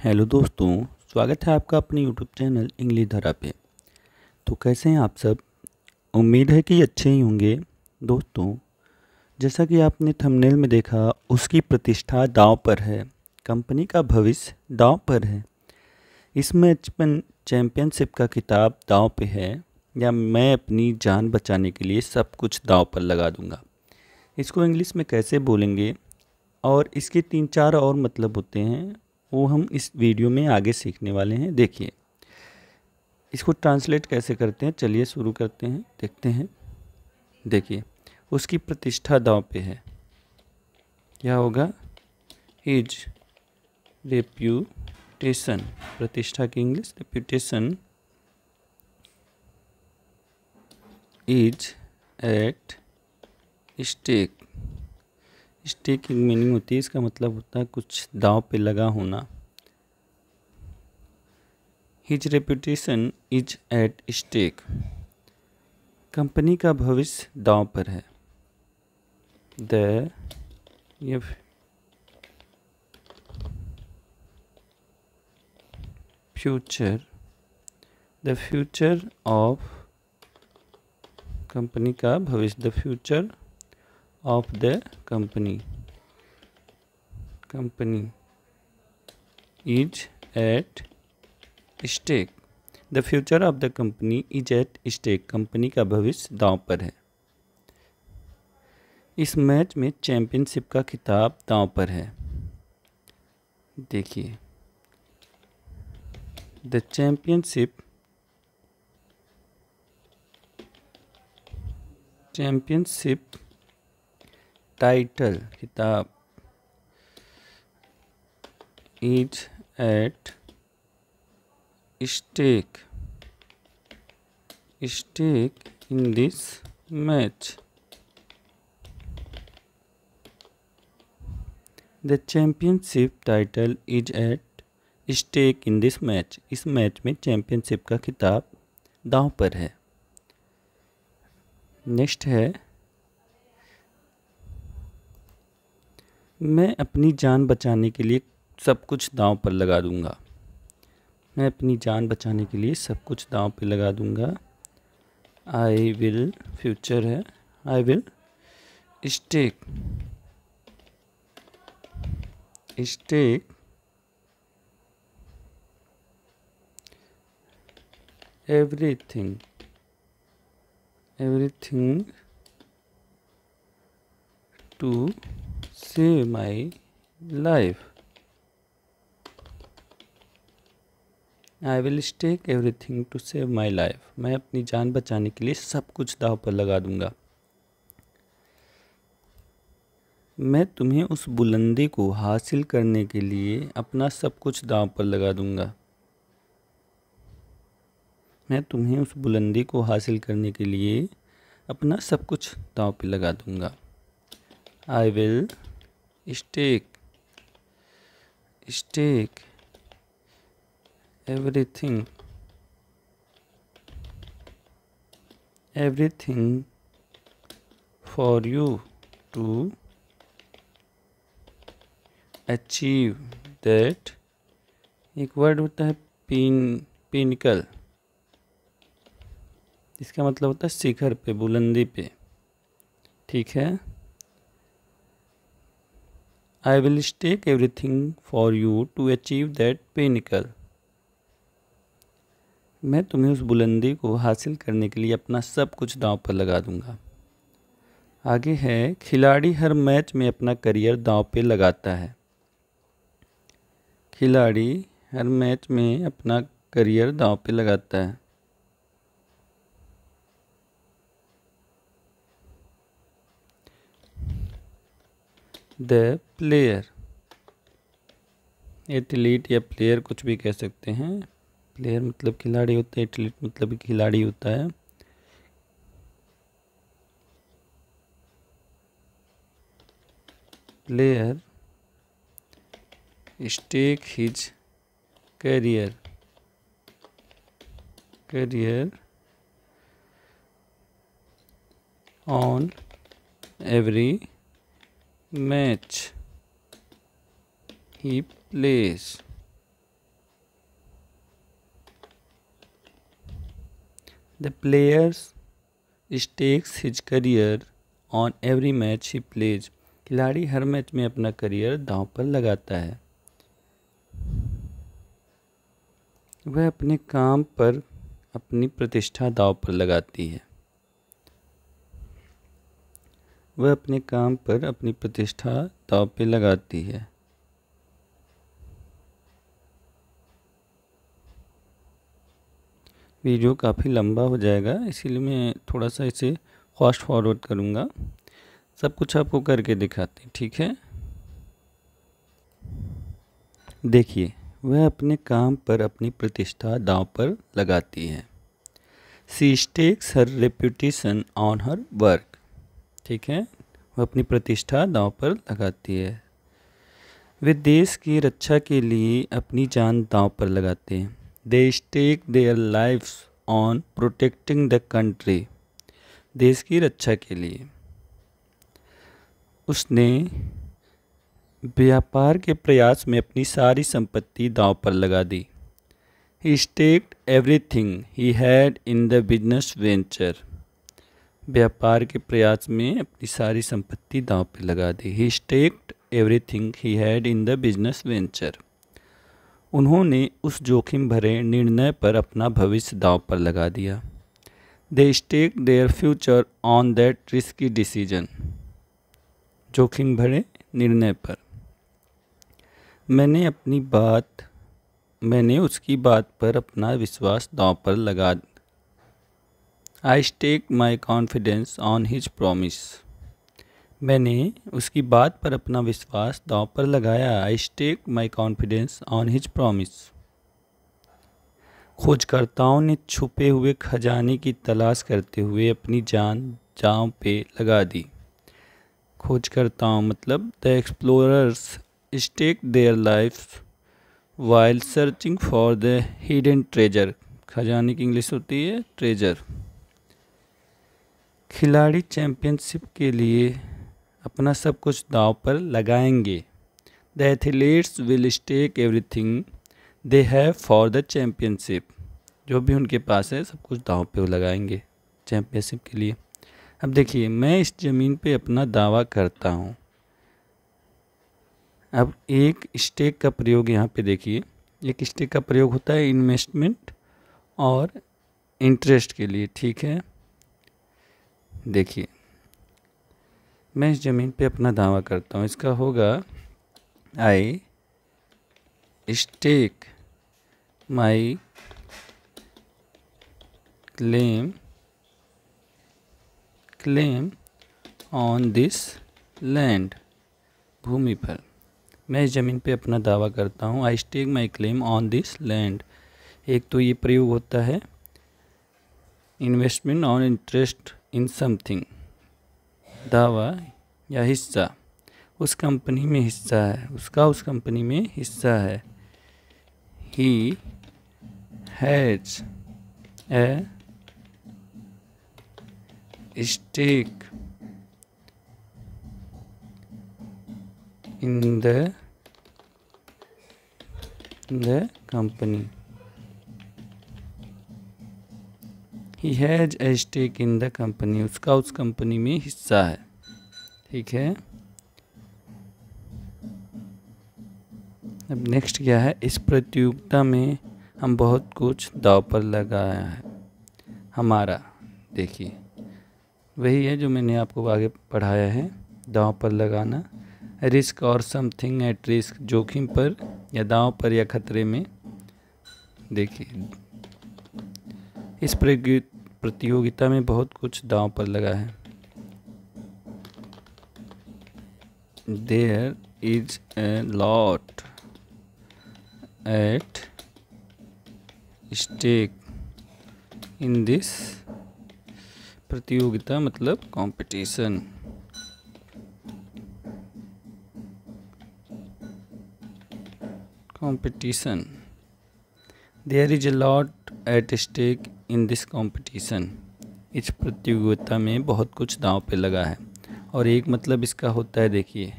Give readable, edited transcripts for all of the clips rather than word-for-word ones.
Hello दोस्तों, स्वागत है आपका अपने यूट्यूब चैनल इंग्लिश धारा पे। तो कैसे हैं आप सब? उम्मीद है कि अच्छे ही होंगे। दोस्तों, जैसा कि आपने थंबनेल में देखा, उसकी प्रतिष्ठा दांव पर है, कंपनी का भविष्य दांव पर है। इस मैच में चैंपियनशिप का खिताब दांव पे है, या मैं अपनी जान बचाने के लिए सब कुछ दांव पर लगा दूंगा। इसको इंग्लिश में कैसे बोलेंगे और इसके 3-4 और मतलब होते हैं, वो हम इस वीडियो में आगे सीखने वाले हैं। देखिए, इसको ट्रांसलेट कैसे करते हैं, चलिए शुरू करते हैं, देखते हैं। देखिए, उसकी प्रतिष्ठा दांव पे है। क्या होगा? हिज रेप्यूटेशन, प्रतिष्ठा की English reputation is at stake. Stake की मीनिंग होती है, इसका मतलब होता है कुछ दांव पे लगा होना। His reputation is at stake, company का भविष्य दांव पर है। ये फ्यूचर ऑफ कंपनी का भविष्य, the future of the company is at stake. The future of the company is at stake, company का भविष्य दांव पर है। इस मैच में चैंपियनशिप का खिताब दांव पर है। देखिए, द चैंपियनशिप टाइटल, खिताब is at stake in this match. The championship title is at stake in this match. इस मैच में चैंपियनशिप का खिताब दांव पर है। नेक्स्ट है, मैं अपनी जान बचाने के लिए सब कुछ दांव पर लगा दूंगा। मैं अपनी जान बचाने के लिए सब कुछ दांव पे लगा दूंगा। आई विल, फ्यूचर है, I will stake everything to save my life. I will stake everything to save my life, मैं अपनी जान बचाने के लिए सब कुछ दांव पर लगा दूंगा। मैं तुम्हें उस बुलंदी को हासिल करने के लिए अपना सब कुछ दांव पर लगा दूंगा। मैं तुम्हें उस बुलंदी को हासिल करने के लिए अपना सब कुछ दांव पर लगा दूंगा। I will stake everything for you to achieve that। एक वर्ड होता है पिनिकल, इसका मतलब होता है शिखर पे, बुलंदी पे। ठीक है, I will stake everything for you to achieve that pinnacle. मैं तुम्हें उस बुलंदी को हासिल करने के लिए अपना सब कुछ दांव पर लगा दूंगा। आगे है, खिलाड़ी हर मैच में अपना करियर दांव पे लगाता है। खिलाड़ी हर मैच में अपना करियर दांव पे लगाता है। द प्लेयर, एथलीट या प्लेयर कुछ भी कह सकते हैं। प्लेयर मतलब खिलाड़ी होता है, एथलीट मतलब खिलाड़ी होता है। Player stake his career on every match he plays. The players stakes his career on every match he plays. खिलाड़ी हर मैच में अपना करियर दांव पर लगाता है। वह अपने काम पर अपनी प्रतिष्ठा दांव पर लगाती है। वह अपने काम पर अपनी प्रतिष्ठा दांव पे लगाती है। वीडियो काफ़ी लंबा हो जाएगा, इसीलिए मैं थोड़ा सा इसे फास्ट फॉरवर्ड करूँगा। सब कुछ आपको करके दिखाते हैं, ठीक है। देखिए, वह अपने काम पर अपनी प्रतिष्ठा दांव पर लगाती है। She stakes her reputation on her work. ठीक है, वह अपनी प्रतिष्ठा दांव पर लगाती है। वे देश की रक्षा के लिए अपनी जान दांव पर लगाते हैं। They stake their lifes on protecting the country. देश की रक्षा के लिए उसने व्यापार के प्रयास में अपनी सारी संपत्ति दांव पर लगा दी। He staked everything he had in the business venture. व्यापार के प्रयास में अपनी सारी संपत्ति दांव पर लगा दी। He staked everything he had in the business venture. उन्होंने उस जोखिम भरे निर्णय पर अपना भविष्य दांव पर लगा दिया। They staked their future on that risky decision. जोखिम भरे निर्णय पर। मैंने उसकी बात पर अपना विश्वास दांव पर लगा। I stake my confidence on his promise. मैंने उसकी बात पर अपना विश्वास दांव पर लगाया। I stake my confidence on his promise. खोजकर्ताओं ने छुपे हुए खजाने की तलाश करते हुए अपनी जान दांव पे लगा दी। खोजकर्ताओं मतलब the explorers stake their life while searching for the hidden treasure. खजाने की इंग्लिश होती है ट्रेजर। खिलाड़ी चैंपियनशिप के लिए अपना सब कुछ दांव पर लगाएंगे। The athletes will stake everything they have for the championship. जो भी उनके पास है सब कुछ दांव पे लगाएंगे चैंपियनशिप के लिए। अब देखिए, मैं इस ज़मीन पे अपना दावा करता हूँ। अब एक स्टेक का प्रयोग यहाँ पे देखिए, एक स्टेक का प्रयोग होता है इन्वेस्टमेंट और इंटरेस्ट के लिए। ठीक है, देखिए मैं इस ज़मीन पे अपना दावा करता हूँ। इसका होगा I stake my claim on this land. भूमि पर मैं इस ज़मीन पे अपना दावा करता हूँ। I stake my claim on this land. एक तो ये प्रयोग होता है investment on interest in something. दावा या हिस्सा, उस कंपनी में हिस्सा है, उसका उस कंपनी में हिस्सा है। He has a stake in the company. He has a stake in the company. उसका उस कंपनी में हिस्सा है। ठीक है, अब नेक्स्ट क्या है। इस प्रतियोगिता में हम बहुत कुछ दांव पर लगाया है। हमारा देखिए वही है जो मैंने आपको आगे पढ़ाया है, दांव पर लगाना। रिस्क और समथिंग एट रिस्क, जोखिम पर या दांव पर या खतरे में। देखिए इस प्रतियोगिता में बहुत कुछ दांव पर लगा है। There is a lot at stake in this. प्रतियोगिता मतलब competition. Competition, there is a lot at stake in this competition. इस प्रतियोगिता में बहुत कुछ दांव पे लगा है। और एक मतलब इसका होता है, देखिए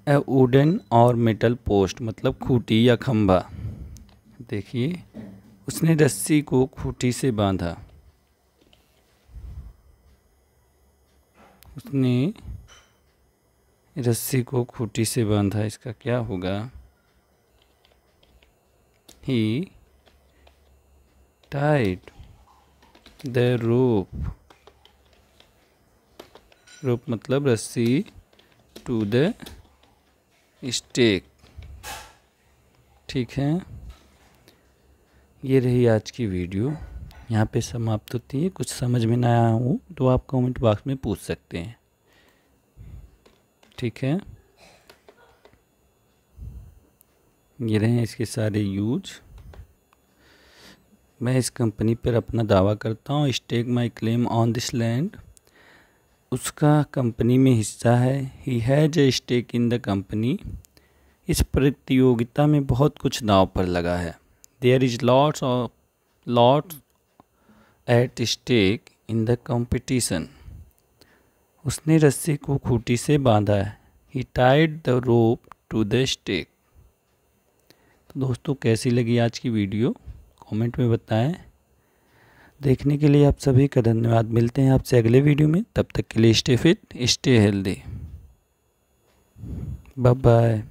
ए वुडन और मेटल पोस्ट मतलब खूंटी या खंभा। देखिए उसने रस्सी को खूंटी से बांधा। उसने रस्सी को खूंटी से बांधा, इसका क्या होगा? He tied the rope, rope मतलब रस्सी, to the stake। ठीक है, ये रही आज की वीडियो, यहाँ पे समाप्त होती है। कुछ समझ में ना आया हो तो आप कमेंट बॉक्स में पूछ सकते हैं। ठीक है, ये रहे इसके सारे यूज। मैं इस कंपनी पर अपना दावा करता हूँ। Stake my claim on this land, उसका कंपनी में हिस्सा है। He has a stake in the company, इस प्रतियोगिता में बहुत कुछ दांव पर लगा है। There is lots at stake in the competition, उसने रस्सी को खूंटी से बांधा है। He tied the rope to the stake. तो दोस्तों, कैसी लगी आज की वीडियो कमेंट में बताएं। देखने के लिए आप सभी का धन्यवाद। मिलते हैं आपसे अगले वीडियो में, तब तक के लिए stay fit, stay healthy, bye bye.